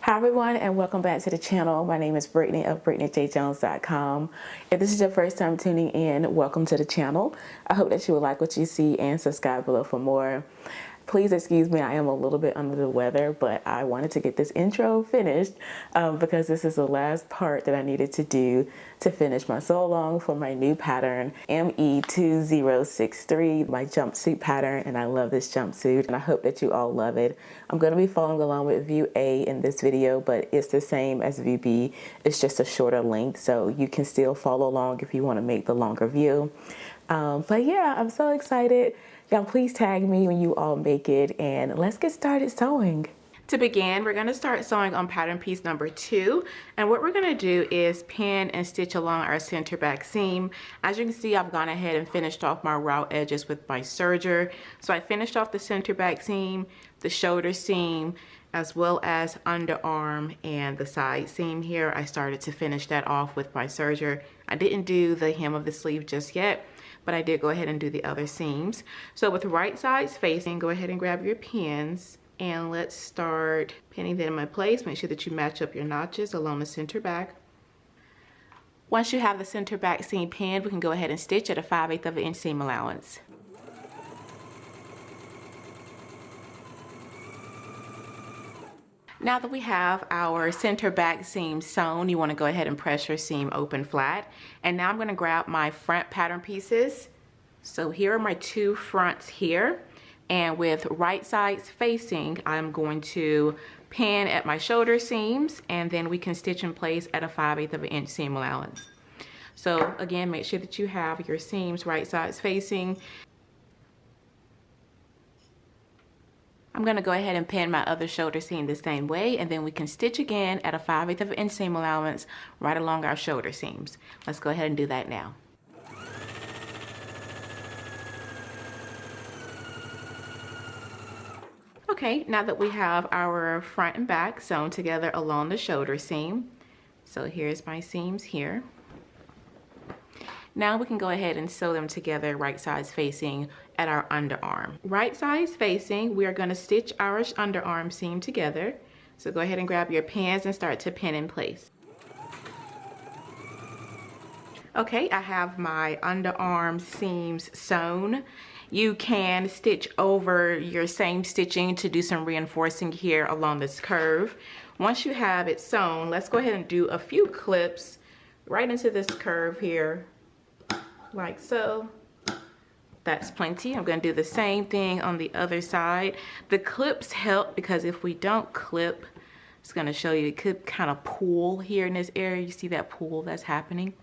Hi everyone, and welcome back to the channel. My name is Brittany of BrittanyJJones.com. If this is your first time tuning in, welcome to the channel. I hope that you will like what you see and subscribe below for more. Please excuse me, I am a little bit under the weather, but I wanted to get this intro finished because this is the last part that I needed to do to finish my sew along for my new pattern, ME2063, my jumpsuit pattern, and I love this jumpsuit and I hope that you all love it. I'm going to be following along with view A in this video, but it's the same as view B. It's just a shorter length, so you can still follow along if you want to make the longer view. But yeah, I'm so excited. Y'all please tag me when you all make it, and let's get started sewing. To begin, we're going to start sewing on pattern piece number 2, and what we're going to do is pin and stitch along our center back seam. As you can see, I've gone ahead and finished off my raw edges with my serger. So I finished off the center back seam, the shoulder seam, as well as underarm and the side seam here. I started to finish that off with my serger. I didn't do the hem of the sleeve just yet, but I did go ahead and do the other seams. So with the right sides facing, go ahead and grab your pins and let's start pinning them in place. Make sure that you match up your notches along the center back. Once you have the center back seam pinned, we can go ahead and stitch at a 5/8 of an inch seam allowance. Now that we have our center back seam sewn, you want to go ahead and press your seam open flat. And now I'm going to grab my front pattern pieces. So here are my two fronts here. And with right sides facing, I'm going to pin at my shoulder seams, and then we can stitch in place at a 5/8 of an inch seam allowance. So again, make sure that you have your seams right sides facing. I'm going to go ahead and pin my other shoulder seam the same way, and then we can stitch again at a 5/8 of an inch seam allowance right along our shoulder seams. Let's go ahead and do that now. Okay, now that we have our front and back sewn together along the shoulder seam, so here's my seams here. Now we can go ahead and sew them together right sides facing at our underarm. Right sides facing, we are going to stitch our underarm seam together. So go ahead and grab your pins and start to pin in place. Okay, I have my underarm seams sewn. You can stitch over your same stitching to do some reinforcing here along this curve. Once you have it sewn, let's go ahead and do a few clips right into this curve here, like so. That's plenty. I'm going to do the same thing on the other side. The clips help because if we don't clip, it's going to show you it could kind of pull here in this area. You see that pull that's happening?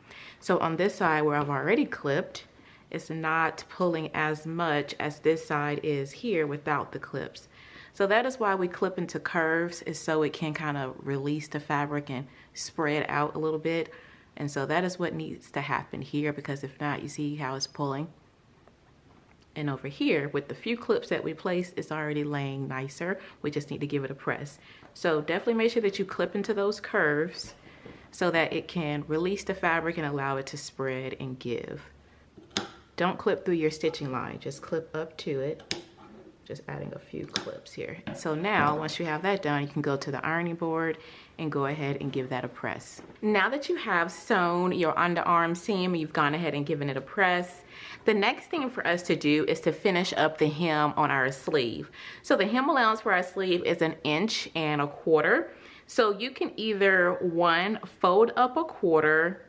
So on this side where I've already clipped, it's not pulling as much as this side is here without the clips. So that is why we clip into curves, is so it can kind of release the fabric and spread out a little bit. And so that is what needs to happen here, because if not, you see how it's pulling. And over here, with the few clips that we placed, it's already laying nicer. We just need to give it a press. So definitely make sure that you clip into those curves so that it can release the fabric and allow it to spread and give. Don't clip through your stitching line, just clip up to it. Just adding a few clips here. So now, once you have that done, you can go to the ironing board and go ahead and give that a press. Now that you have sewn your underarm seam, you've gone ahead and given it a press, the next thing for us to do is to finish up the hem on our sleeve. So the hem allowance for our sleeve is 1 1/4 inches. So you can either, one, fold up 1/4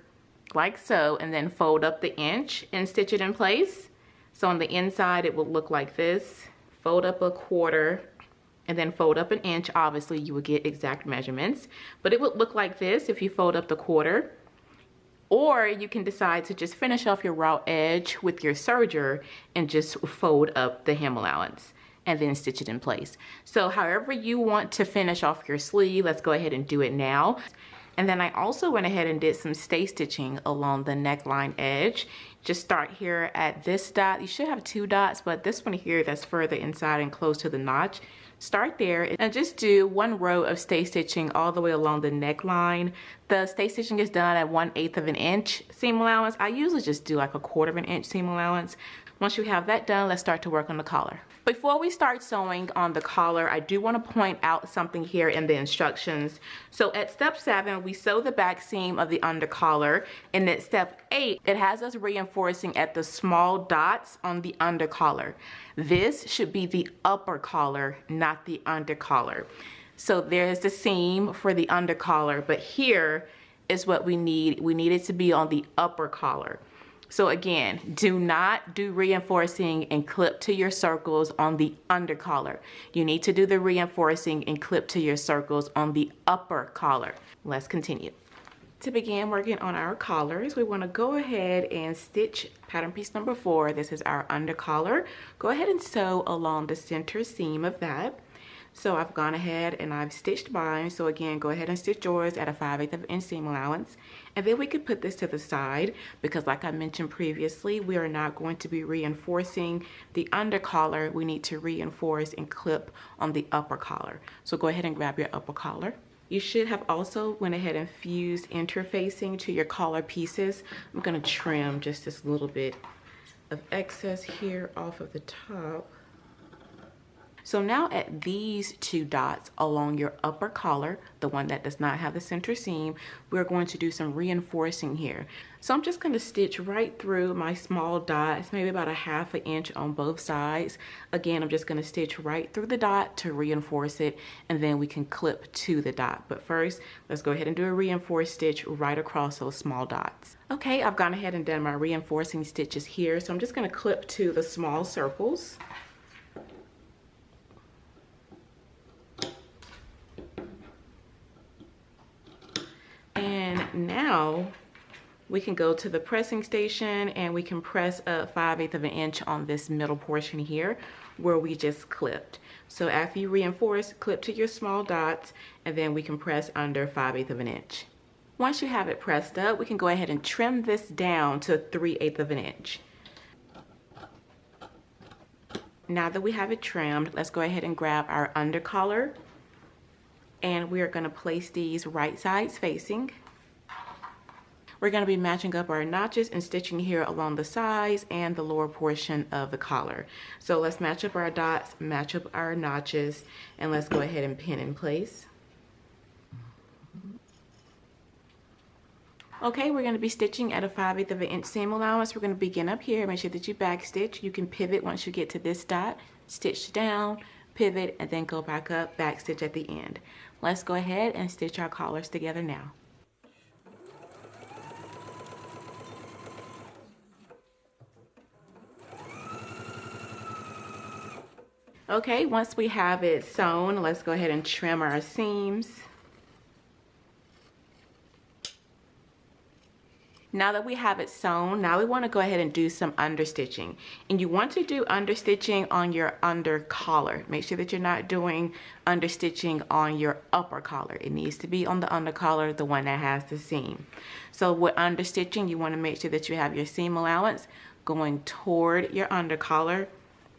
like so, and then fold up the inch and stitch it in place. So on the inside, it will look like this. Fold up 1/4 and then fold up 1 inch. Obviously, you would get exact measurements, but it would look like this if you fold up the 1/4. Or you can decide to just finish off your raw edge with your serger and just fold up the hem allowance and then stitch it in place. So however you want to finish off your sleeve, let's go ahead and do it now. And then I also went ahead and did some stay stitching along the neckline edge. Just start here at this dot. You should have 2 dots, but this one here that's further inside and close to the notch. Start there and just do 1 row of stay stitching all the way along the neckline. The stay stitching is done at 1/8 of an inch seam allowance. I usually just do like 1/4 of an inch seam allowance, Once you have that done, let's start to work on the collar. Before we start sewing on the collar, I do want to point out something here in the instructions. So at step 7, we sew the back seam of the under collar, and at step 8, it has us reinforcing at the small dots on the under collar. This should be the upper collar, not the under collar. So there's the seam for the under collar, but here is what we need. We need it to be on the upper collar. So again, do not do reinforcing and clip to your circles on the under collar. You need to do the reinforcing and clip to your circles on the upper collar. Let's continue. To begin working on our collars, we want to go ahead and stitch pattern piece number 4. This is our under collar. Go ahead and sew along the center seam of that. So I've gone ahead and I've stitched mine. So again, go ahead and stitch yours at a 5/8 of an inch seam allowance. And then we can put this to the side because like I mentioned previously, we are not going to be reinforcing the under collar. We need to reinforce and clip on the upper collar. So go ahead and grab your upper collar. You should have also went ahead and fused interfacing to your collar pieces. I'm going to trim just this little bit of excess here off of the top. So now at these 2 dots along your upper collar, the one that does not have the center seam, we're going to do some reinforcing here. So I'm just going to stitch right through my small dots, maybe about a 1/2 inch on both sides. Again, I'm just going to stitch right through the dot to reinforce it, and then we can clip to the dot. But first, let's go ahead and do a reinforced stitch right across those small dots. Okay, I've gone ahead and done my reinforcing stitches here, so I'm just going to clip to the small circles. Now we can go to the pressing station and we can press up 5/8 of an inch on this middle portion here where we just clipped. So after you reinforce, clip to your small dots, and then we can press under 5/8 of an inch. Once you have it pressed up, we can go ahead and trim this down to 3/8 of an inch. Now that we have it trimmed, let's go ahead and grab our under collar, and we are going to place these right sides facing. We're going to be matching up our notches and stitching here along the sides and the lower portion of the collar. So let's match up our dots, match up our notches, and let's go ahead and pin in place. Okay, we're going to be stitching at a 5/8 of an inch seam allowance. We're going to begin up here. Make sure that you back stitch. You can pivot once you get to this dot, stitch down, pivot, and then go back up, back stitch at the end. Let's go ahead and stitch our collars together now. Okay, once we have it sewn, let's go ahead and trim our seams. Now that we have it sewn, now we want to go ahead and do some understitching. And you want to do understitching on your under collar. Make sure that you're not doing understitching on your upper collar. It needs to be on the under collar, the one that has the seam. So with understitching, you want to make sure that you have your seam allowance going toward your under collar.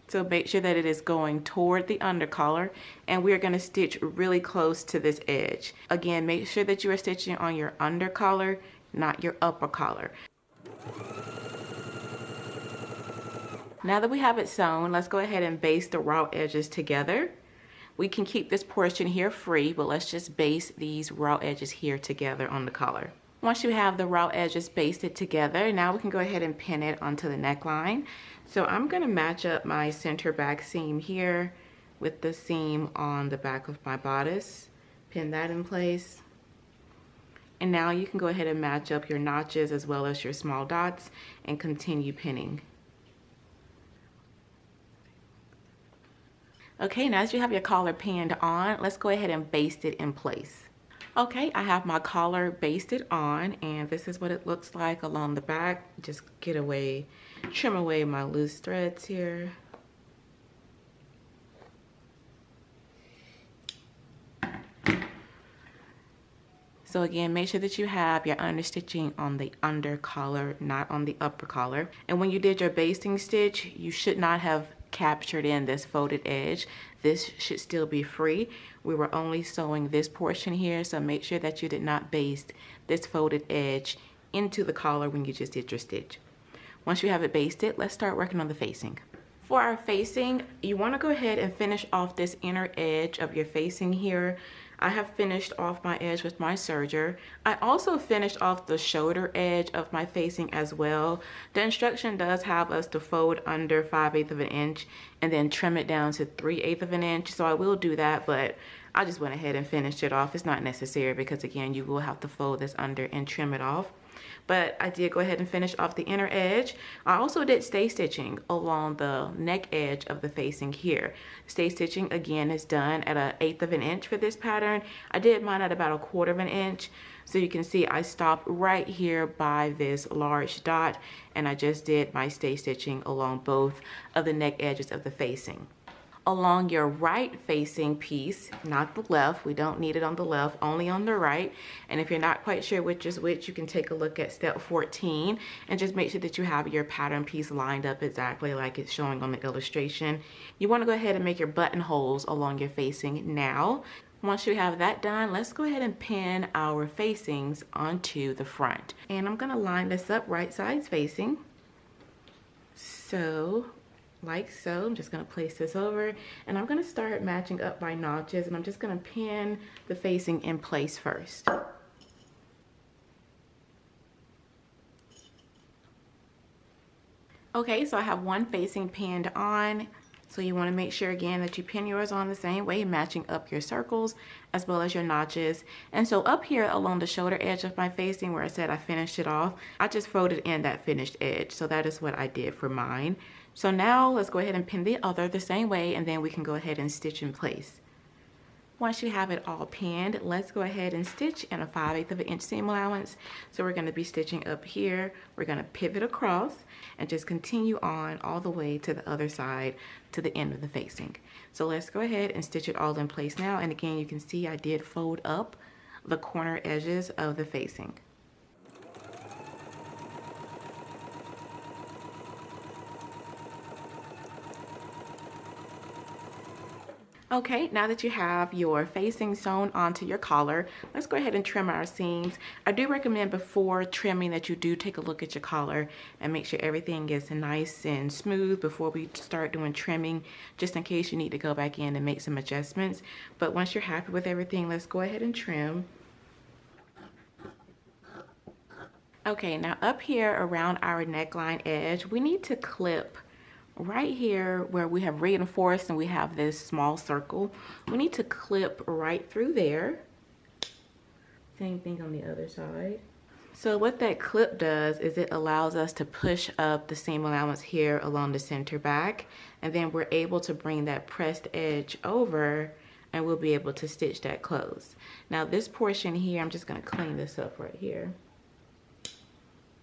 So make sure that it is going toward the under collar, and we are going to stitch really close to this edge. Again, make sure that you are stitching on your under collar, not your upper collar. Now that we have it sewn, let's go ahead and baste the raw edges together. We can keep this portion here free, but let's just baste these raw edges here together on the collar. Once you have the raw edges basted together, now we can go ahead and pin it onto the neckline. So I'm going to match up my center back seam here with the seam on the back of my bodice. Pin that in place. And now you can go ahead and match up your notches as well as your small dots and continue pinning. Okay, now as you have your collar pinned on, let's go ahead and baste it in place. Okay, I have my collar basted on, and this is what it looks like along the back. Just trim away my loose threads here. So again, make sure that you have your understitching on the under collar, not on the upper collar. And when you did your basting stitch, you should not have captured in this folded edge. This should still be free. We were only sewing this portion here, so make sure that you did not baste this folded edge into the collar when you just did your stitch. Once you have it basted, let's start working on the facing. For our facing, you want to go ahead and finish off this inner edge of your facing here. I have finished off my edge with my serger. I also finished off the shoulder edge of my facing as well. The instruction does have us to fold under 5/8 of an inch and then trim it down to 3/8 of an inch. So I will do that, but I just went ahead and finished it off. It's not necessary because again, you will have to fold this under and trim it off. But I did go ahead and finish off the inner edge. I also did stay stitching along the neck edge of the facing here. Stay stitching again is done at 1/8 of an inch for this pattern. I did mine at about 1/4 of an inch. So you can see I stopped right here by this large dot and I just did my stay stitching along both of the neck edges of the facing. Along your right facing piece, not the left, we don't need it on the left, only on the right. And if you're not quite sure which is which, you can take a look at step 14 and just make sure that you have your pattern piece lined up exactly like it's showing on the illustration. You want to go ahead and make your buttonholes along your facing now. Once you have that done, let's go ahead and pin our facings onto the front. And I'm going to line this up right sides facing. So like so. I'm just going to place this over and I'm going to start matching up my notches and I'm just going to pin the facing in place first. Okay, so I have one facing pinned on. So you want to make sure again that you pin yours on the same way, matching up your circles as well as your notches. And so up here along the shoulder edge of my facing where I said I finished it off, I just folded in that finished edge. So that is what I did for mine. So now let's go ahead and pin the other the same way and then we can go ahead and stitch in place. Once you have it all pinned, let's go ahead and stitch in a 5/8 of an inch seam allowance. So we're going to be stitching up here. We're going to pivot across and just continue on all the way to the other side to the end of the facing. So let's go ahead and stitch it all in place now. And again, you can see I did fold up the corner edges of the facing. Okay, now that you have your facing sewn onto your collar, let's go ahead and trim our seams. I do recommend before trimming that you do take a look at your collar and make sure everything is nice and smooth before we start doing trimming, just in case you need to go back in and make some adjustments. But once you're happy with everything, let's go ahead and trim. Okay, now up here around our neckline edge, we need to clip right here where we have reinforced and we have this small circle. We need to clip right through there. Same thing on the other side. So what that clip does is it allows us to push up the seam allowance here along the center back, and then we're able to bring that pressed edge over and we'll be able to stitch that closed. Now this portion here, I'm just going to clean this up right here.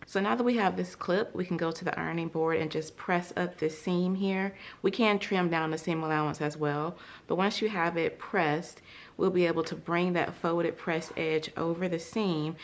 So now that we have this clip, we can go to the ironing board and just press up this seam here. We can trim down the seam allowance as well, but once you have it pressed, we'll be able to bring that folded pressed edge over the seam,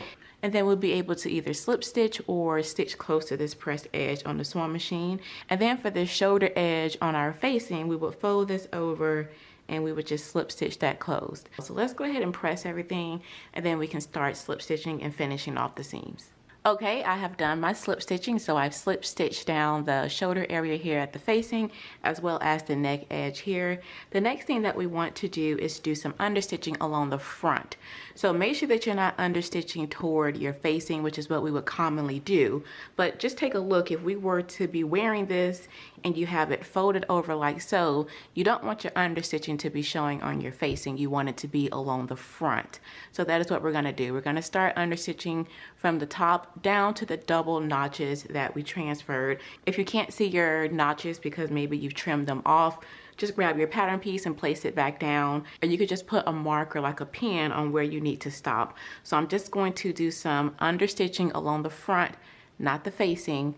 and then we'll be able to either slip stitch or stitch close to this pressed edge on the sewing machine. And then for the shoulder edge on our facing, we would fold this over and we would just slip stitch that closed. So let's go ahead and press everything, and then we can start slip stitching and finishing off the seams. Okay, I have done my slip stitching, so I've slip stitched down the shoulder area here at the facing as well as the neck edge here. The next thing that we want to do is do some understitching along the front. So make sure that you're not understitching toward your facing, which is what we would commonly do, but just take a look. If we were to be wearing this and you have it folded over like so, you don't want your understitching to be showing on your facing. You want it to be along the front. So that is what we're going to do. We're going to start understitching from the top down to the double notches that we transferred. If you can't see your notches because maybe you've trimmed them off, just grab your pattern piece and place it back down, or you could just put a marker like a pin on where you need to stop. So I'm just going to do some understitching along the front, not the facing,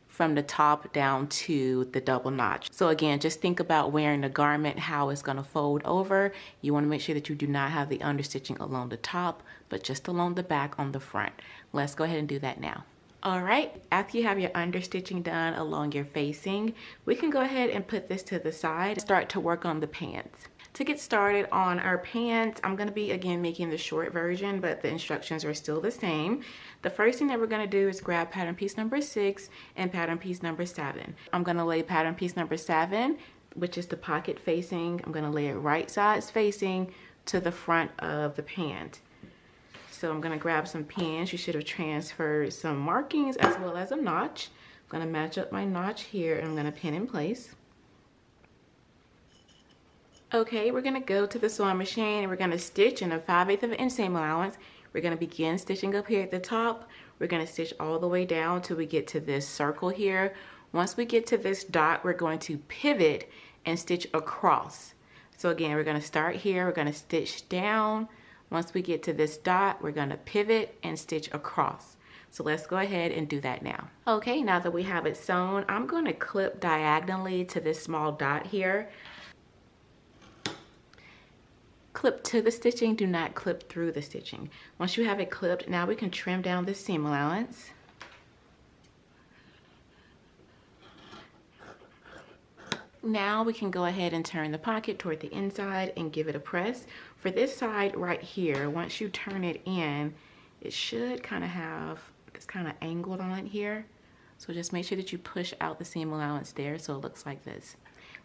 from the top down to the double notch. So again, just think about wearing the garment, how it's going to fold over. You want to make sure that you do not have the understitching along the top, but just along the back on the front. Let's go ahead and do that now. All right, after you have your understitching done along your facing, we can go ahead and put this to the side, start to work on the pants. To get started on our pants, I'm going to be again making the short version, but the instructions are still the same. The first thing that we're going to do is grab pattern piece number 6 and pattern piece number 7. I'm going to lay pattern piece number 7, which is the pocket facing. I'm going to lay it right sides facing to the front of the pant. So I'm going to grab some pins. You should have transferred some markings as well as a notch. I'm going to match up my notch here and I'm going to pin in place. Okay, we're going to go to the sewing machine and we're going to stitch in a 5/8 of an inch seam allowance. We're going to begin stitching up here at the top. We're going to stitch all the way down till we get to this circle here. Once we get to this dot, we're going to pivot and stitch across. So again, we're going to start here. We're going to stitch down. Once we get to this dot, we're going to pivot and stitch across. So let's go ahead and do that now. Okay, now that we have it sewn, I'm going to clip diagonally to this small dot here. Clip to the stitching, do not clip through the stitching. Once you have it clipped, now we can trim down this seam allowance. Now we can go ahead and turn the pocket toward the inside and give it a press. For this side right here, once you turn it in, it should kind of have, it's kind of angled on it here. So just make sure that you push out the seam allowance there so it looks like this.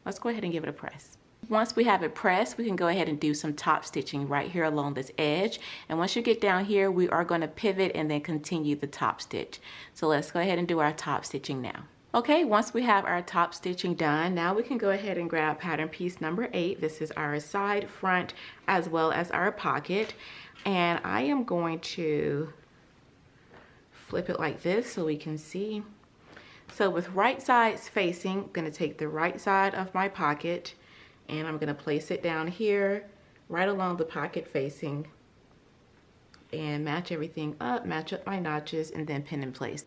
Let's go ahead and give it a press. Once we have it pressed, we can go ahead and do some top stitching right here along this edge. And once you get down here, we are going to pivot and then continue the top stitch. So let's go ahead and do our top stitching now. Okay, once we have our top stitching done, now we can go ahead and grab pattern piece number 8. This is our side, front, as well as our pocket. And I am going to flip it like this so we can see. So with right sides facing, I'm going to take the right side of my pocket and I'm going to place it down here right along the pocket facing and match everything up, match up my notches, and then pin in place.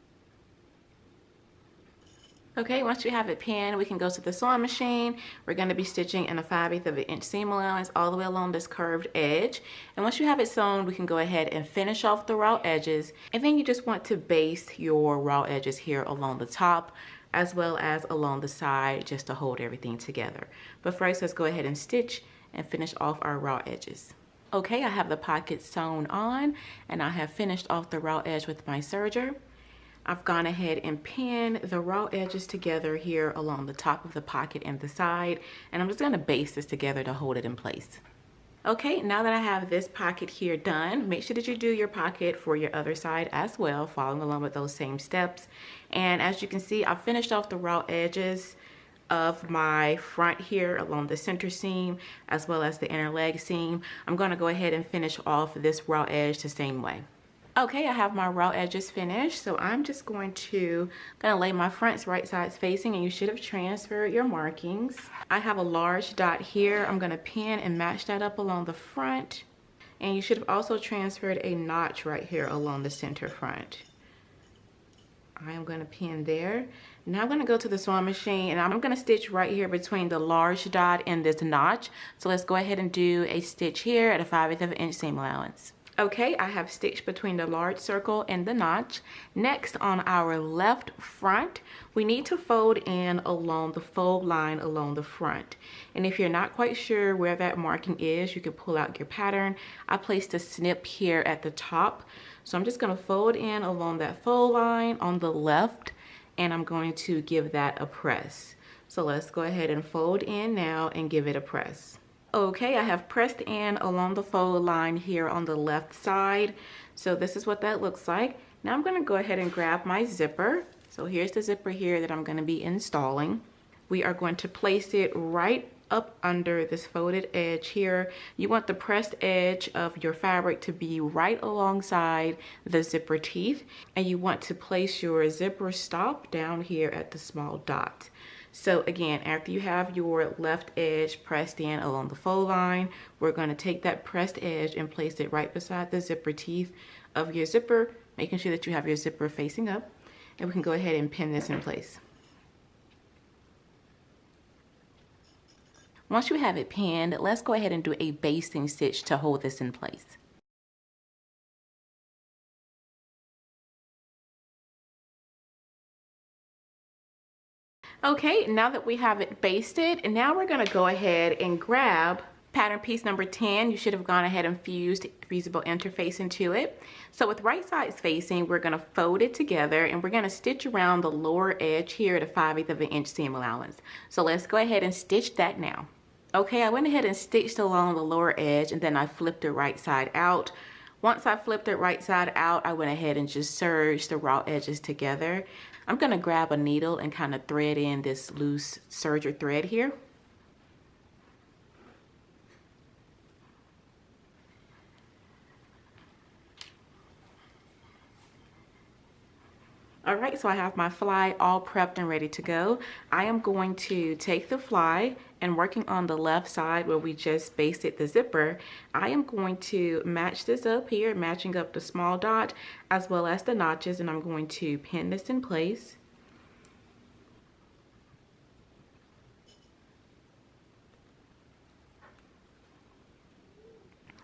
Okay, once you have it pinned, we can go to the sewing machine. We're going to be stitching in a 5/8 of an inch seam allowance all the way along this curved edge. And once you have it sewn, we can go ahead and finish off the raw edges. And then you just want to baste your raw edges here along the top as well as along the side just to hold everything together. But first, let's go ahead and stitch and finish off our raw edges. Okay, I have the pocket sewn on and I have finished off the raw edge with my serger. I've gone ahead and pinned the raw edges together here along the top of the pocket and the side, and I'm just going to baste this together to hold it in place. Okay, now that I have this pocket here done, make sure that you do your pocket for your other side as well, following along with those same steps. And as you can see, I've finished off the raw edges of my front here along the center seam as well as the inner leg seam. I'm going to go ahead and finish off this raw edge the same way. Okay, I have my raw edges finished, so I'm just going to lay my fronts right sides facing, and you should have transferred your markings. I have a large dot here. I'm going to pin and match that up along the front, and you should have also transferred a notch right here along the center front. I am going to pin there. Now I'm going to go to the sewing machine and I'm going to stitch right here between the large dot and this notch. So let's go ahead and do a stitch here at a 5/8 of an inch seam allowance. Okay, I have stitched between the large circle and the notch. Next, on our left front, we need to fold in along the fold line along the front. And if you're not quite sure where that marking is, you can pull out your pattern. I placed a snip here at the top. So I'm just going to fold in along that fold line on the left, and I'm going to give that a press. So let's go ahead and fold in now and give it a press. Okay, I have pressed in along the fold line here on the left side. So this is what that looks like. Now I'm going to go ahead and grab my zipper. So here's the zipper here that I'm going to be installing. We are going to place it right up under this folded edge here. You want the pressed edge of your fabric to be right alongside the zipper teeth, and you want to place your zipper stop down here at the small dot. So again, after you have your left edge pressed in along the fold line, we're going to take that pressed edge and place it right beside the zipper teeth of your zipper, making sure that you have your zipper facing up, and we can go ahead and pin this in place. Once you have it pinned, let's go ahead and do a basting stitch to hold this in place. Okay, now that we have it basted, now we're going to go ahead and grab Pattern piece number 10, you should have gone ahead and fused fusible interface into it. So with right sides facing, we're gonna fold it together and we're gonna stitch around the lower edge here at a 5/8 of an inch seam allowance. So let's go ahead and stitch that now. Okay, I went ahead and stitched along the lower edge and then I flipped it right side out. Once I flipped it right side out, I went ahead and just serged the raw edges together. I'm gonna grab a needle and kind of thread in this loose serger thread here. All right, so I have my fly all prepped and ready to go. I am going to take the fly and working on the left side where we just basted the zipper, I am going to match this up here, matching up the small dot as well as the notches, and I'm going to pin this in place.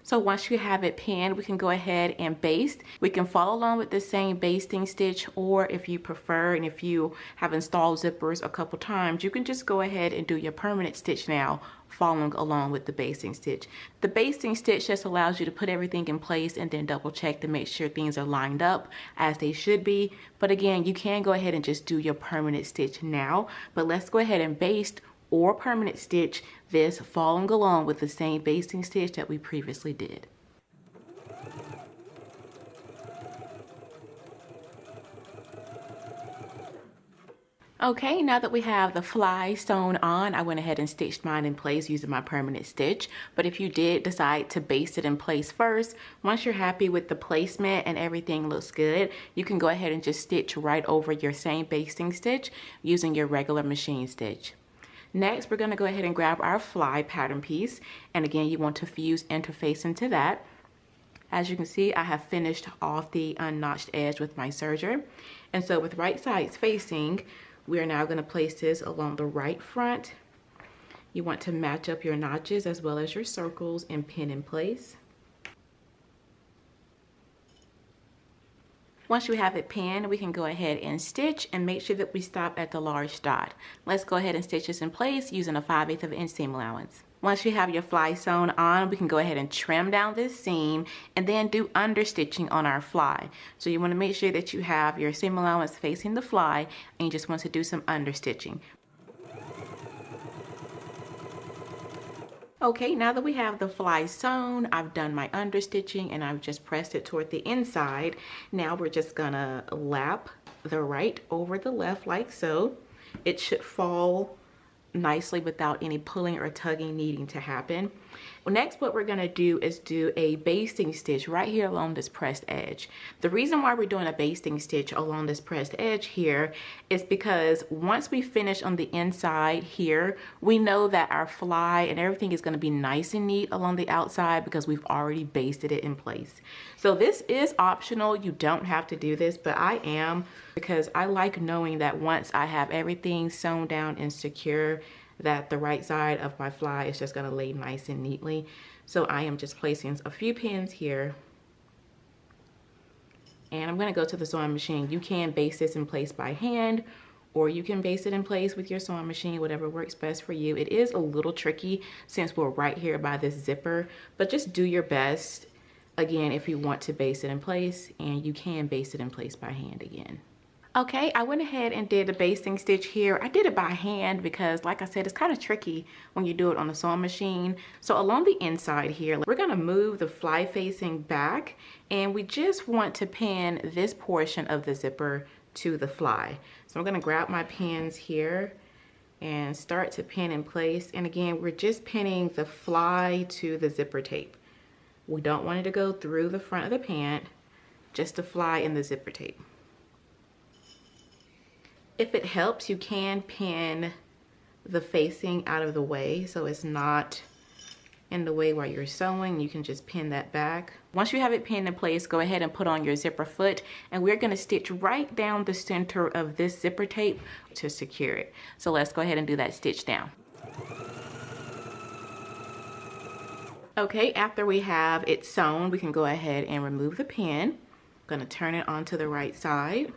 So once you have it pinned, we can go ahead and baste. We can follow along with the same basting stitch, or if you prefer and if you have installed zippers a couple times, you can just go ahead and do your permanent stitch now, following along with the basting stitch. The basting stitch just allows you to put everything in place and then double check to make sure things are lined up as they should be. But again, you can go ahead and just do your permanent stitch now, but let's go ahead and baste or permanent stitch this, following along with the same basting stitch that we previously did. Okay, now that we have the fly sewn on, I went ahead and stitched mine in place using my permanent stitch. But if you did decide to baste it in place first, once you're happy with the placement and everything looks good, you can go ahead and just stitch right over your same basting stitch using your regular machine stitch. Next, we're going to go ahead and grab our fly pattern piece. And again, you want to fuse interface into that. As you can see, I have finished off the unnotched edge with my serger. And so with right sides facing, we are now going to place this along the right front. You want to match up your notches as well as your circles and pin in place. Once you have it pinned, we can go ahead and stitch and make sure that we stop at the large dot. Let's go ahead and stitch this in place using a 5/8 of an inch seam allowance. Once you have your fly sewn on, we can go ahead and trim down this seam and then do understitching on our fly. So you want to make sure that you have your seam allowance facing the fly and you just want to do some understitching. Okay, now that we have the fly sewn, I've done my understitching and I've just pressed it toward the inside. Now we're just gonna lap the right over the left like so. It should fall nicely without any pulling or tugging needing to happen. Well, next what we're gonna do is do a basting stitch right here along this pressed edge. The reason why we're doing a basting stitch along this pressed edge here is because once we finish on the inside here, we know that our fly and everything is gonna be nice and neat along the outside because we've already basted it in place. So this is optional, you don't have to do this, but I am, because I like knowing that once I have everything sewn down and secure, that the right side of my fly is just going to lay nice and neatly. So I am just placing a few pins here and I'm going to go to the sewing machine. You can baste this in place by hand or you can baste it in place with your sewing machine, whatever works best for you. It is a little tricky since we're right here by this zipper, but just do your best again if you want to baste it in place, and you can baste it in place by hand again. Okay, I went ahead and did a basting stitch here. I did it by hand because, like I said, it's kind of tricky when you do it on the sewing machine. So along the inside here, we're gonna move the fly facing back and we just want to pin this portion of the zipper to the fly. So I'm gonna grab my pins here and start to pin in place. And again, we're just pinning the fly to the zipper tape. We don't want it to go through the front of the pant, just the fly in the zipper tape. If it helps, you can pin the facing out of the way so it's not in the way while you're sewing. You can just pin that back. Once you have it pinned in place, go ahead and put on your zipper foot, and we're going to stitch right down the center of this zipper tape to secure it. So let's go ahead and do that stitch down. Okay, after we have it sewn, we can go ahead and remove the pin. I'm going to turn it onto the right side.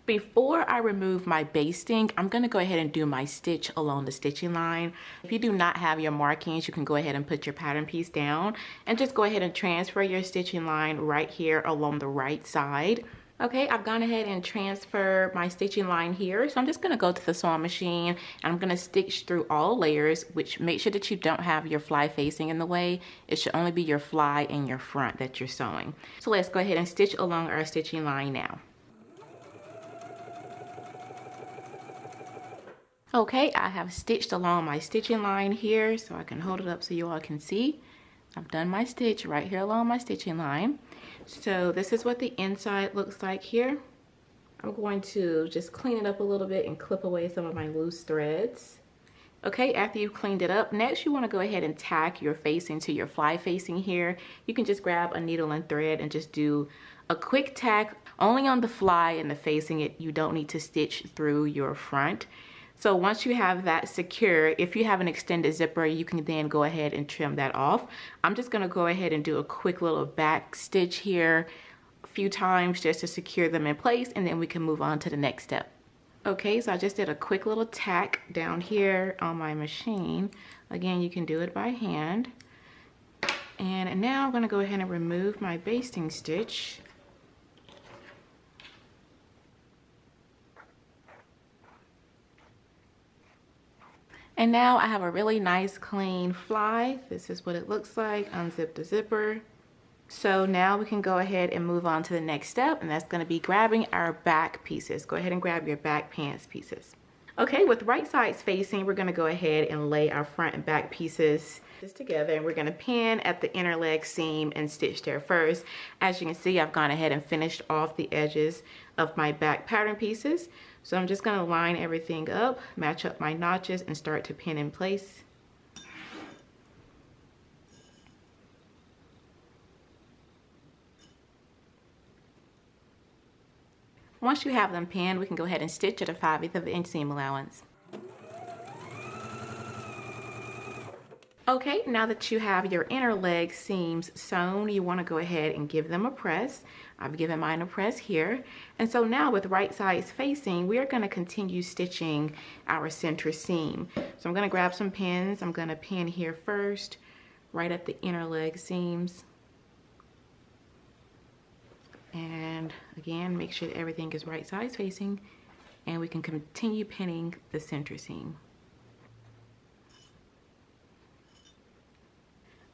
Before I remove my basting, I'm going to go ahead and do my stitch along the stitching line. If you do not have your markings, you can go ahead and put your pattern piece down and just go ahead and transfer your stitching line right here along the right side. Okay, I've gone ahead and transferred my stitching line here. So I'm just going to go to the sewing machine and I'm going to stitch through all layers, which make sure that you don't have your fly facing in the way. It should only be your fly and your front that you're sewing. So let's go ahead and stitch along our stitching line now. Okay, I have stitched along my stitching line here, so I can hold it up so you all can see. I've done my stitch right here along my stitching line. So this is what the inside looks like here. I'm going to just clean it up a little bit and clip away some of my loose threads. Okay, after you've cleaned it up, next you want to go ahead and tack your facing to your fly facing here. You can just grab a needle and thread and just do a quick tack only on the fly and the facing. You don't need to stitch through your front. So once you have that secure, if you have an extended zipper, you can then go ahead and trim that off. I'm just going to go ahead and do a quick little back stitch here a few times just to secure them in place, and then we can move on to the next step. Okay, so I just did a quick little tack down here on my machine. Again, you can do it by hand. And now I'm going to go ahead and remove my basting stitch. And now I have a really nice clean fly. This is what it looks like. Unzip the zipper. So now we can go ahead and move on to the next step, and that's going to be grabbing our back pieces. Go ahead and grab your back pants pieces. Okay, with right sides facing, we're going to go ahead and lay our front and back pieces together, and we're going to pin at the inner leg seam and stitch there first. As you can see, I've gone ahead and finished off the edges of my back pattern pieces. So I'm just going to line everything up, match up my notches, and start to pin in place. Once you have them pinned, we can go ahead and stitch at a 5/8 of an inch seam allowance. Okay, now that you have your inner leg seams sewn, you want to go ahead and give them a press. I've given mine a press here. And so now with right sides facing, we are going to continue stitching our center seam. So I'm going to grab some pins. I'm going to pin here first, right at the inner leg seams. And again, make sure that everything is right sides facing, and we can continue pinning the center seam.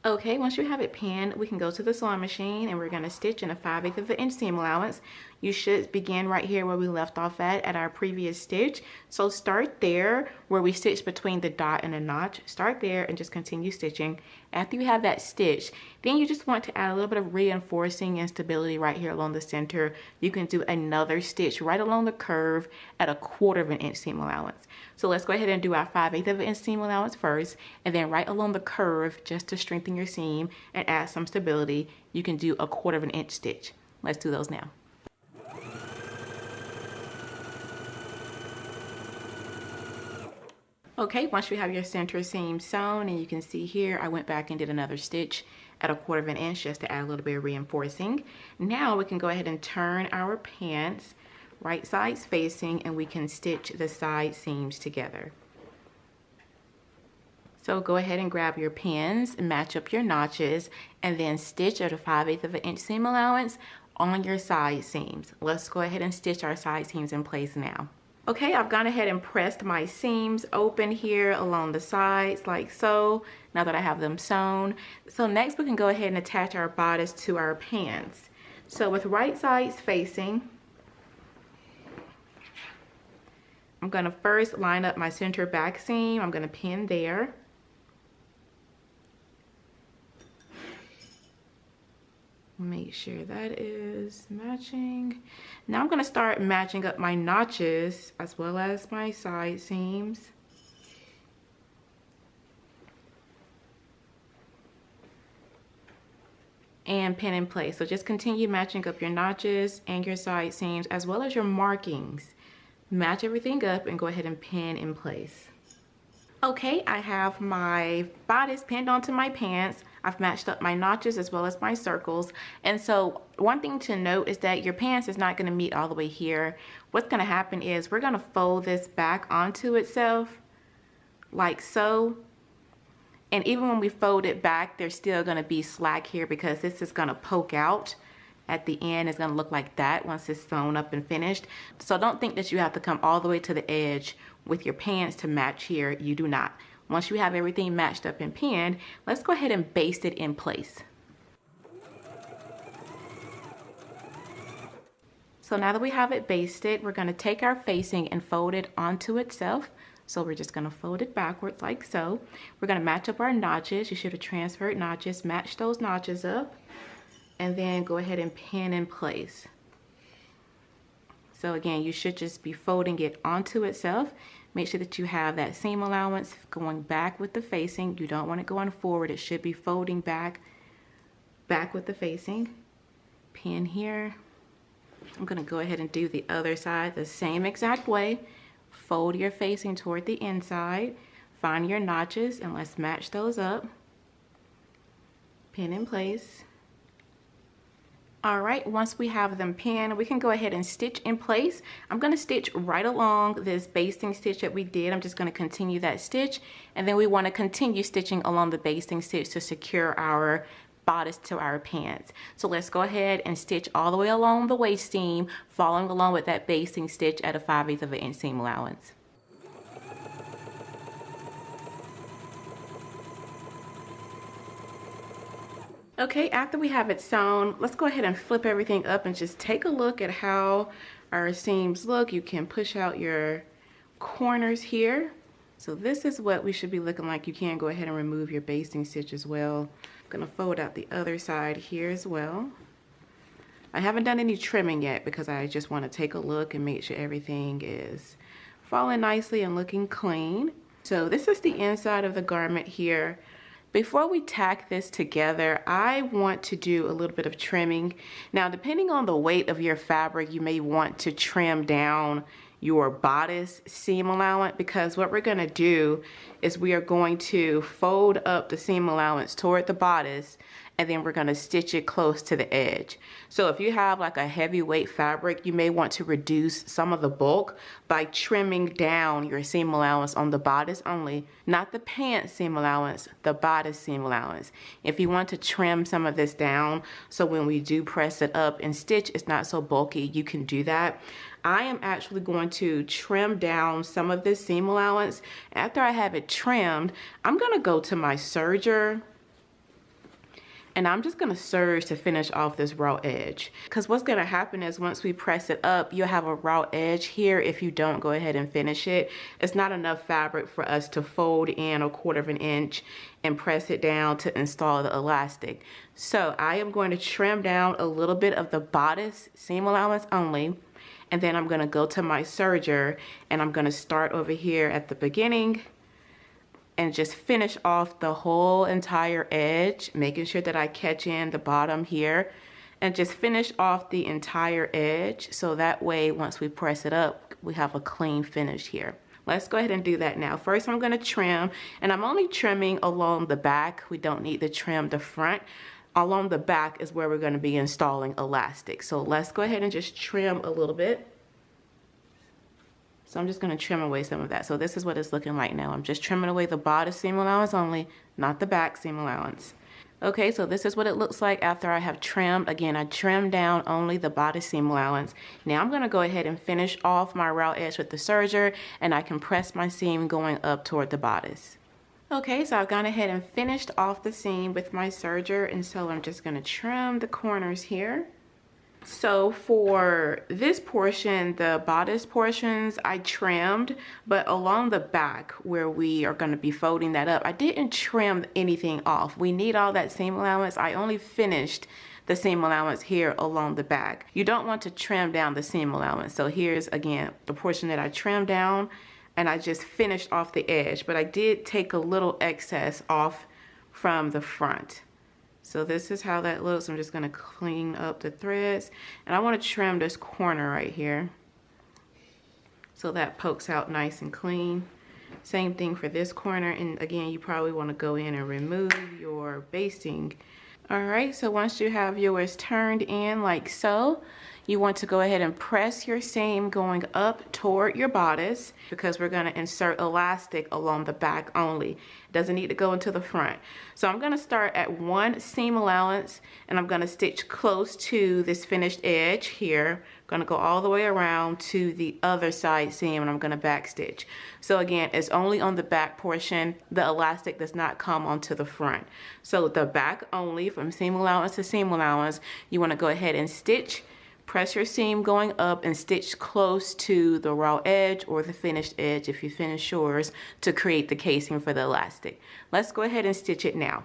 Okay, once you have it pinned, we can go to the sewing machine and we're going to stitch in a 5/8 of an inch seam allowance. You should begin right here where we left off at our previous stitch. So start there where we stitched between the dot and the notch. Start there and just continue stitching. After you have that stitch, then you just want to add a little bit of reinforcing and stability right here along the center. You can do another stitch right along the curve at a 1/4 of an inch seam allowance. So let's go ahead and do our 5/8 of an inch seam allowance first, and then right along the curve, just to strengthen your seam and add some stability, you can do a 1/4 of an inch stitch. Let's do those now. Okay, once you have your center seam sewn, and you can see here, I went back and did another stitch at a 1/4 of an inch just to add a little bit of reinforcing. Now we can go ahead and turn our pants right sides facing, and we can stitch the side seams together. So go ahead and grab your pins, match up your notches, and then stitch at a 5/8 of an inch seam allowance on your side seams. Let's go ahead and stitch our side seams in place now. Okay, I've gone ahead and pressed my seams open here along the sides like so, now that I have them sewn. So next we can go ahead and attach our bodice to our pants. So with right sides facing, I'm going to first line up my center back seam. I'm going to pin there. Make sure that is matching. Now I'm going to start matching up my notches as well as my side seams. And pin in place. So just continue matching up your notches and your side seams as well as your markings. Match everything up and go ahead and pin in place. Okay, I have my bodice pinned onto my pants. I've matched up my notches as well as my circles. And so one thing to note is that your pants is not going to meet all the way here. What's going to happen is we're going to fold this back onto itself like so. And even when we fold it back, there's still going to be slack here because this is going to poke out at the end. It's going to look like that once it's sewn up and finished. So don't think that you have to come all the way to the edge with your pants to match here. You do not. Once you have everything matched up and pinned, let's go ahead and baste it in place. So now that we have it basted, we're going to take our facing and fold it onto itself. So we're just going to fold it backwards like so. We're going to match up our notches. You should have transferred notches. Match those notches up and then go ahead and pin in place. So again, you should just be folding it onto itself. Make sure that you have that seam allowance going back with the facing. You don't want it going forward. It should be folding back with the facing. Pin here. I'm going to go ahead and do the other side the same exact way. Fold your facing toward the inside. Find your notches and let's match those up. Pin in place. All right, once we have them pinned, we can go ahead and stitch in place. I'm going to stitch right along this basting stitch that we did. I'm just going to continue that stitch, and then we want to continue stitching along the basting stitch to secure our bodice to our pants. So let's go ahead and stitch all the way along the waist seam, following along with that basting stitch at a 5/8 of an inch seam allowance. Okay, after we have it sewn, let's go ahead and flip everything up and just take a look at how our seams look. You can push out your corners here. So this is what we should be looking like. You can go ahead and remove your basting stitch as well. I'm gonna fold out the other side here as well. I haven't done any trimming yet because I just want to take a look and make sure everything is falling nicely and looking clean. So this is the inside of the garment here. Before we tack this together, I want to do a little bit of trimming. Now, depending on the weight of your fabric, you may want to trim down your bodice seam allowance, because what we're going to do is we are going to fold up the seam allowance toward the bodice, and then we're going to stitch it close to the edge. So if you have like a heavyweight fabric, you may want to reduce some of the bulk by trimming down your seam allowance on the bodice only, not the pant seam allowance, the bodice seam allowance. If you want to trim some of this down so when we do press it up and stitch, it's not so bulky, you can do that. I am actually going to trim down some of this seam allowance. After I have it trimmed, I'm going to go to my serger, and I'm just going to serge to finish off this raw edge. Because what's going to happen is once we press it up, you'll have a raw edge here if you don't go ahead and finish it. It's not enough fabric for us to fold in 1/4 of an inch and press it down to install the elastic. So I am going to trim down a little bit of the bodice seam allowance only. And then I'm going to go to my serger, and I'm going to start over here at the beginning and just finish off the whole entire edge, making sure that I catch in the bottom here, and just finish off the entire edge. So that way, once we press it up, we have a clean finish here. Let's go ahead and do that now. First, I'm going to trim, and I'm only trimming along the back. We don't need to trim the front. Along the back is where we're going to be installing elastic. So let's go ahead and just trim a little bit. So I'm just going to trim away some of that. So this is what it's looking like now. I'm just trimming away the bodice seam allowance only, not the back seam allowance. Okay, so this is what it looks like after I have trimmed. Again, I trimmed down only the bodice seam allowance. Now I'm going to go ahead and finish off my raw edge with the serger, and I can press my seam going up toward the bodice. Okay, so I've gone ahead and finished off the seam with my serger, and so I'm just going to trim the corners here. So for this portion, the bodice portions, I trimmed, but along the back where we are going to be folding that up, I didn't trim anything off. We need all that seam allowance. I only finished the seam allowance here along the back. You don't want to trim down the seam allowance. So here's again the portion that I trimmed down, and I just finished off the edge, but I did take a little excess off from the front. So this is how that looks. I'm just going to clean up the threads, and I want to trim this corner right here so that pokes out nice and clean. Same thing for this corner, and again, you probably want to go in and remove your basting. All right, so once you have yours turned in like so, you want to go ahead and press your seam going up toward your bodice, because we're going to insert elastic along the back only. It doesn't need to go into the front. So I'm going to start at 1 seam allowance, and I'm going to stitch close to this finished edge here. I'm going to go all the way around to the other side seam, and I'm going to back stitch. So again, it's only on the back portion. The elastic does not come onto the front. So the back only, from seam allowance to seam allowance, you want to go ahead and stitch. Press your seam going up and stitch close to the raw edge or the finished edge if you finish yours to create the casing for the elastic. Let's go ahead and stitch it now.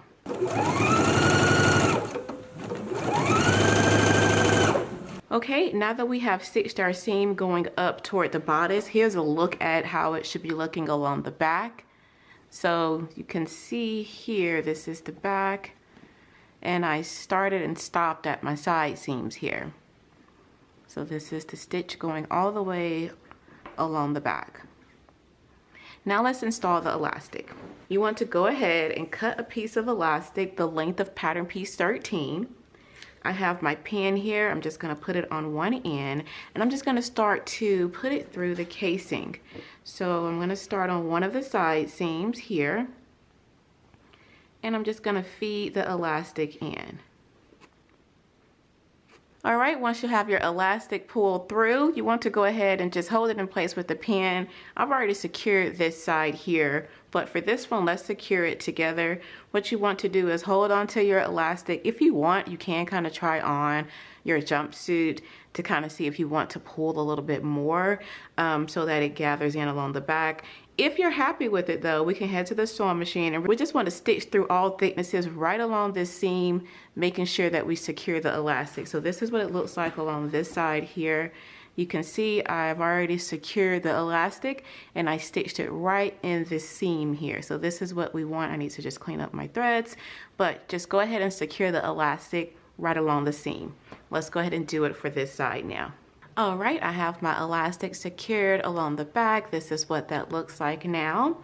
Okay, now that we have stitched our seam going up toward the bodice, here's a look at how it should be looking along the back. So you can see here, this is the back, and I started and stopped at my side seams here. So this is the stitch going all the way along the back. Now let's install the elastic. You want to go ahead and cut a piece of elastic the length of pattern piece 13. I have my pin here. I'm just going to put it on one end, and I'm just going to start to put it through the casing. So I'm going to start on one of the side seams here, and I'm just going to feed the elastic in. All right, once you have your elastic pulled through, you want to go ahead and just hold it in place with the pin. I've already secured this side here, but for this one, let's secure it together. What you want to do is hold on to your elastic. If you want, you can kind of try on your jumpsuit to kind of see if you want to pull a little bit more so that it gathers in along the back. If you're happy with it though, we can head to the sewing machine, and we just want to stitch through all thicknesses right along this seam, making sure that we secure the elastic. So this is what it looks like along this side here. You can see I've already secured the elastic, and I stitched it right in this seam here. So this is what we want. I need to just clean up my threads, but just go ahead and secure the elastic right along the seam. Let's go ahead and do it for this side now. All right, I have my elastic secured along the back. This is what that looks like now.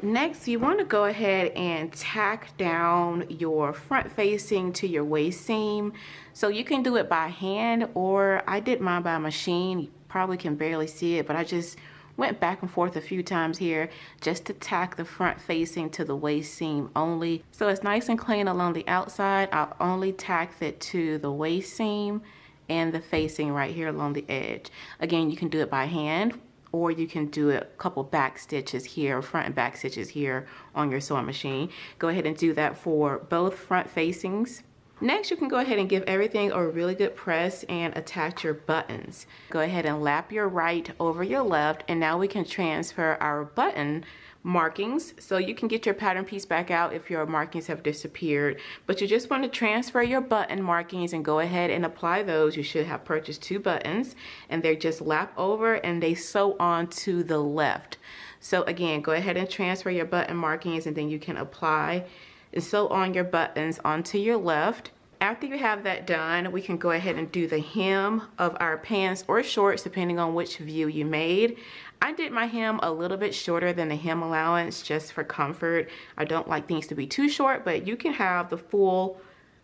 Next, you want to go ahead and tack down your front facing to your waist seam. So you can do it by hand, or I did mine by machine. You probably can barely see it, but I just went back and forth a few times here just to tack the front facing to the waist seam only. So it's nice and clean along the outside. I'll only tack it to the waist seam and the facing right here along the edge. Again, you can do it by hand, or you can do a couple back stitches here, front and back stitches here on your sewing machine. Go ahead and do that for both front facings. Next, you can go ahead and give everything a really good press and attach your buttons. Go ahead and lap your right over your left, and now we can transfer our button markings. So you can get your pattern piece back out if your markings have disappeared, but you just want to transfer your button markings and go ahead and apply those. You should have purchased 2 buttons, and they're just lap over and they sew on to the left. So again, go ahead and transfer your button markings, and then you can apply and sew on your buttons onto your left. After you have that done, we can go ahead and do the hem of our pants or shorts, depending on which view you made. I did my hem a little bit shorter than the hem allowance just for comfort. I don't like things to be too short, but you can have the full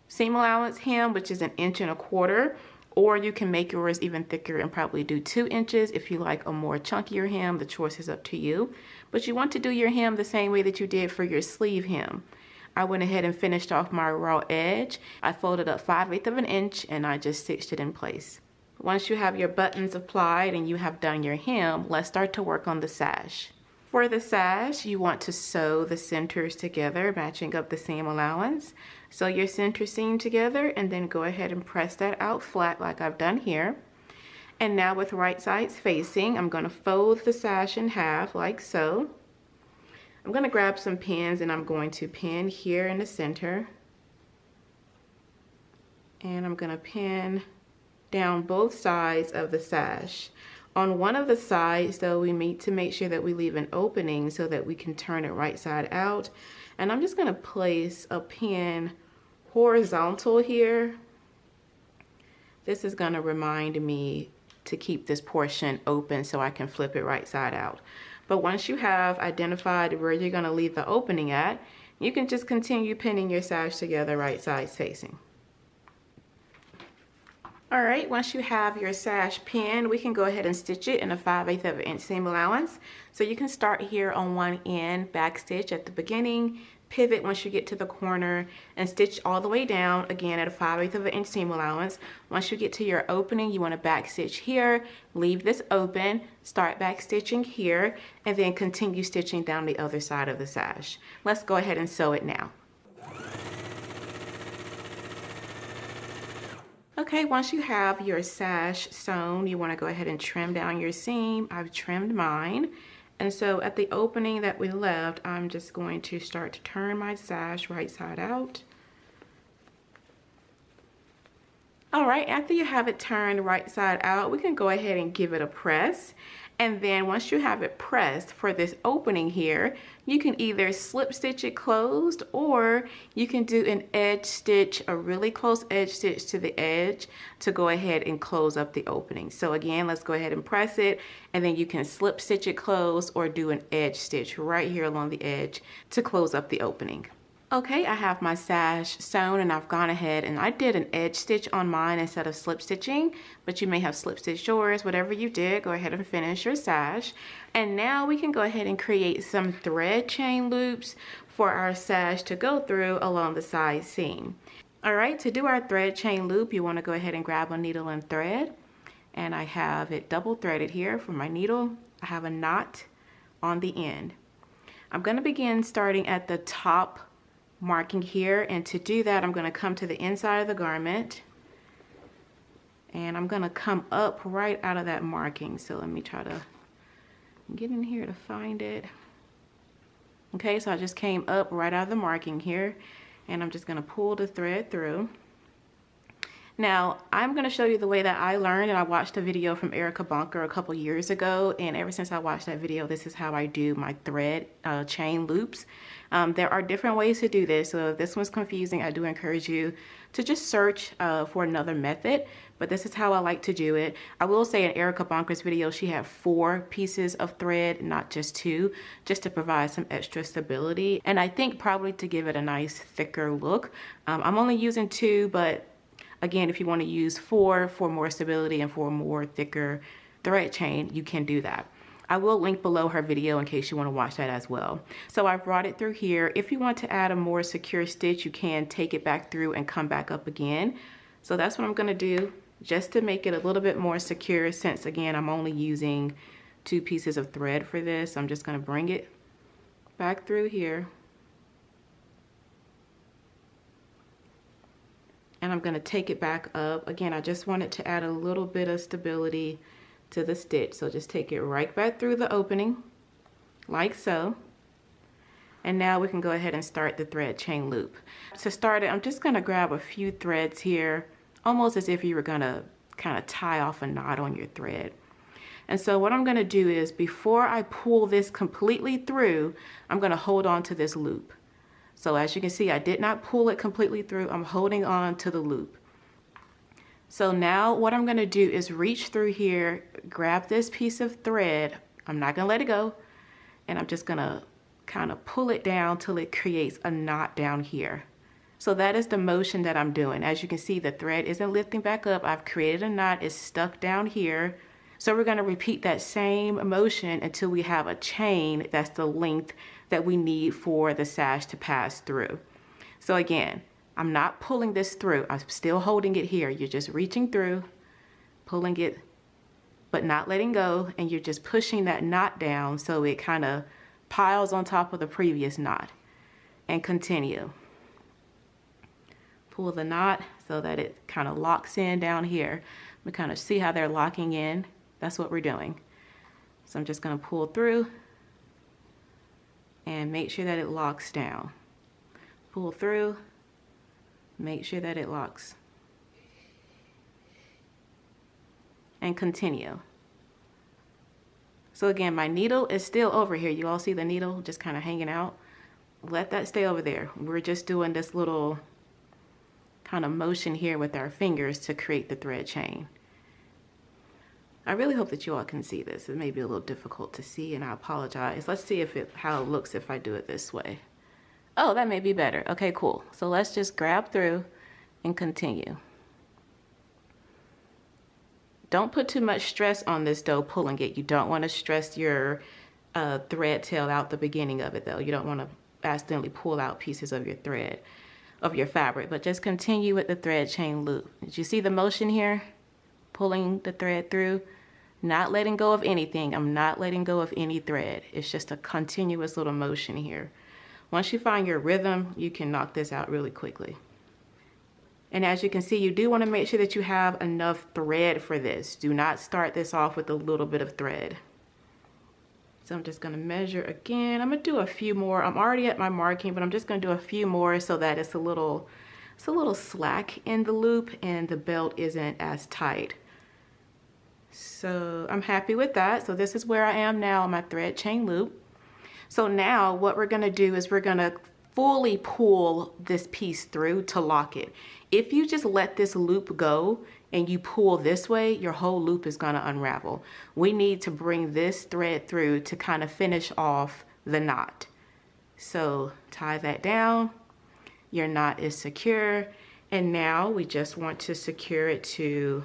seam allowance hem, which is 1.25 inches, or you can make yours even thicker and probably do 2 inches if you like a more chunkier hem. The choice is up to you, but you want to do your hem the same way that you did for your sleeve hem. I went ahead and finished off my raw edge. I folded up 5/8 inch and I just stitched it in place. Once you have your buttons applied and you have done your hem, let's start to work on the sash. For the sash, you want to sew the centers together, matching up the seam allowance. Sew your center seam together and then go ahead and press that out flat like I've done here. And now with right sides facing, I'm going to fold the sash in half like so. I'm going to grab some pins and I'm going to pin here in the center. And I'm going to pin down both sides of the sash. On one of the sides though, we need to make sure that we leave an opening so that we can turn it right side out. And I'm just going to place a pin horizontal here. This is going to remind me to keep this portion open so I can flip it right side out. But once you have identified where you're going to leave the opening at, you can just continue pinning your sash together right sides facing. All right, once you have your sash pinned, we can go ahead and stitch it in a 5/8 of an inch seam allowance. So you can start here on one end, back stitch at the beginning, pivot once you get to the corner, and stitch all the way down, again at a 5/8 of an inch seam allowance. Once you get to your opening, you want to back stitch here, leave this open, start back stitching here, and then continue stitching down the other side of the sash. Let's go ahead and sew it now. Okay, once you have your sash sewn, you want to go ahead and trim down your seam. I've trimmed mine. And so at the opening that we left, I'm just going to start to turn my sash right side out. All right, after you have it turned right side out, we can go ahead and give it a press. And then once you have it pressed for this opening here, you can either slip stitch it closed, or you can do an edge stitch, a really close edge stitch to the edge to go ahead and close up the opening. So again, let's go ahead and press it, and then you can slip stitch it closed or do an edge stitch right here along the edge to close up the opening. Okay, I have my sash sewn, and I've gone ahead and I did an edge stitch on mine instead of slip stitching, but you may have slip stitched yours. Whatever you did, go ahead and finish your sash. And now we can go ahead and create some thread chain loops for our sash to go through along the side seam. All right, to do our thread chain loop, you want to go ahead and grab a needle and thread. And I have it double threaded here for my needle. I have a knot on the end. I'm going to begin starting at the top marking here, and to do that I'm going to come to the inside of the garment, and I'm going to come up right out of that marking. So let me try to get in here to find it. Okay, so I just came up right out of the marking here, and I'm just going to pull the thread through. Now I'm going to show you the way that I learned, and I watched a video from Erica Bonker a couple years ago, and ever since I watched that video, this is how I do my thread chain loops. There are different ways to do this, so if this one's confusing, I do encourage you to just search for another method, but this is how I like to do it. I will say in Erica Bonker's video, she had 4 pieces of thread, not just 2, just to provide some extra stability, and I think probably to give it a nice thicker look. I'm only using 2, but again, if you want to use 4 for more stability and for a more thicker thread chain, you can do that. I will link below her video in case you want to watch that as well. So I brought it through here. If you want to add a more secure stitch, you can take it back through and come back up again. So that's what I'm going to do, just to make it a little bit more secure, since again, I'm only using 2 pieces of thread for this. I'm just going to bring it back through here. And I'm going to take it back up. Again, I just wanted to add a little bit of stability to the stitch. So just take it right back through the opening, like so. And now we can go ahead and start the thread chain loop. To start it, I'm just going to grab a few threads here, almost as if you were going to kind of tie off a knot on your thread. And so what I'm going to do is, before I pull this completely through, I'm going to hold on to this loop. So as you can see, I did not pull it completely through. I'm holding on to the loop. So now what I'm going to do is reach through here, grab this piece of thread. I'm not going to let it go. And I'm just going to kind of pull it down till it creates a knot down here. So that is the motion that I'm doing. As you can see, the thread isn't lifting back up. I've created a knot. It's stuck down here. So we're going to repeat that same motion until we have a chain that's the length that we need for the sash to pass through. So again, I'm not pulling this through. I'm still holding it here. You're just reaching through, pulling it, but not letting go. And you're just pushing that knot down so it kind of piles on top of the previous knot. And continue. Pull the knot so that it kind of locks in down here. We kind of see how they're locking in. That's what we're doing. So I'm just going to pull through and make sure that it locks down. Pull through, make sure that it locks. And continue. So again, my needle is still over here. You all see the needle just kind of hanging out? Let that stay over there. We're just doing this little kind of motion here with our fingers to create the thread chain. I really hope that you all can see this. It may be a little difficult to see, and I apologize. Let's see how it looks if I do it this way. Oh, that may be better. Okay, cool. So let's just grab through and continue. Don't put too much stress on this though, pulling it. You don't want to stress your thread tail out the beginning of it though. You don't want to accidentally pull out pieces of your thread, of your fabric, but just continue with the thread chain loop. Did you see the motion here? Pulling the thread through, not letting go of anything. I'm not letting go of any thread. It's just a continuous little motion here. Once you find your rhythm, you can knock this out really quickly. And as you can see, you do want to make sure that you have enough thread for this. Do not start this off with a little bit of thread. So I'm just going to measure again. I'm going to do a few more. I'm already at my marking, but I'm just going to do a few more so that it's a little slack in the loop and the belt isn't as tight. So I'm happy with that. So this is where I am now on my thread chain loop. So now what we're going to do is we're going to fully pull this piece through to lock it. If you just let this loop go and you pull this way, your whole loop is going to unravel. We need to bring this thread through to kind of finish off the knot. So tie that down. Your knot is secure. And now we just want to secure it to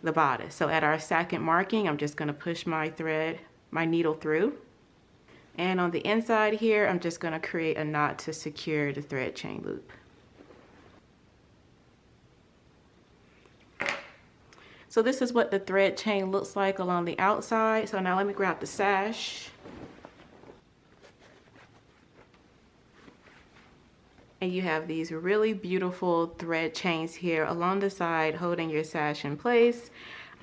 the bodice. So at our second marking, I'm just going to push my needle through. And on the inside here, I'm just going to create a knot to secure the thread chain loop. So this is what the thread chain looks like along the outside. So now let me grab the sash. And you have these really beautiful thread chains here along the side holding your sash in place.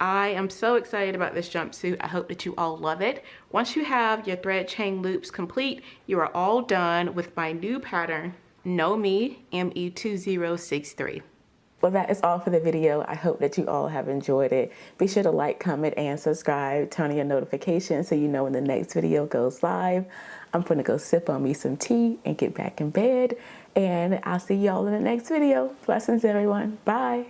I am so excited about this jumpsuit. I hope that you all love it. Once you have your thread chain loops complete, you are all done with my new pattern, Know Me ME2063. Well, that is all for the video. I hope that you all have enjoyed it. Be sure to like, comment, and subscribe. Turn on your notifications so you know when the next video goes live. I'm gonna go sip on me some tea and get back in bed. And I'll see y'all in the next video. Blessings, everyone. Bye.